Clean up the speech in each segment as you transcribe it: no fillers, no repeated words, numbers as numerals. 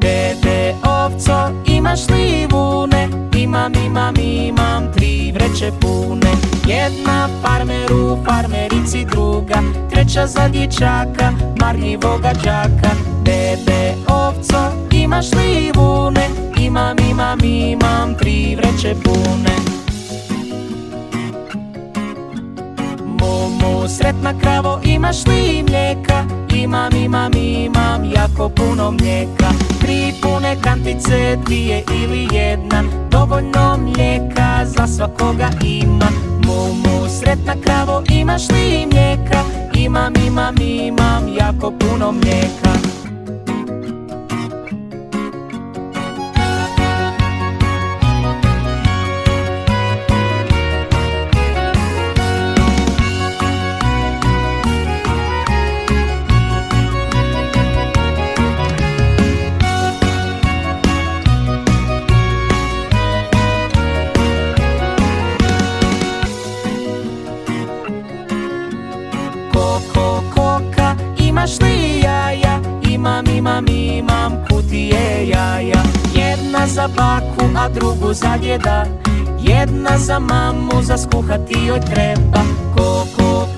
Dede ovco, imaš li vune? Imam, imam 3 vreće pune. Jedna farmeru, farmerici druga, treća za dječaka, marljivoga đaka. Dede ovco, imaš li vune? Imam, imam 3 vreće pune. Mu, sretna kravo, imaš li mlijeka? Imam, imam jako puno mlijeka. 3 pune kantice, 2 ili 1, dovoljno mlijeka za svakoga ima. Mu, sretna kravo, imaš li mlijeka? Imam, imam jako puno mlijeka. Koka, imaš li jaja? Imam kutije jaja. Jedna za baku, a drugu za djeda, jedna za mamu, za skuhati joj treba.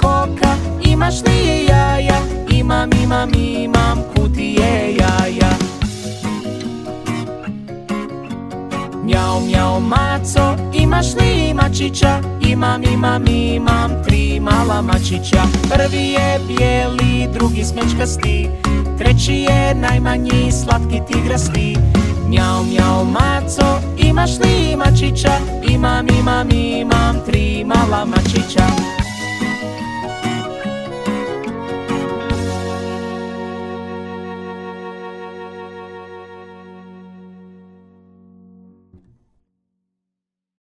Koka, imaš li jaja? Imam kutije jaja. Mjau, maco, imaš li mačića? Imam 3 mala mačića. Prvi je bijeli, drugi smečkasti, treći je najmanji, slatki tigrasti. Mjau, maco, imaš li mačića? Imam 3 mala mačića.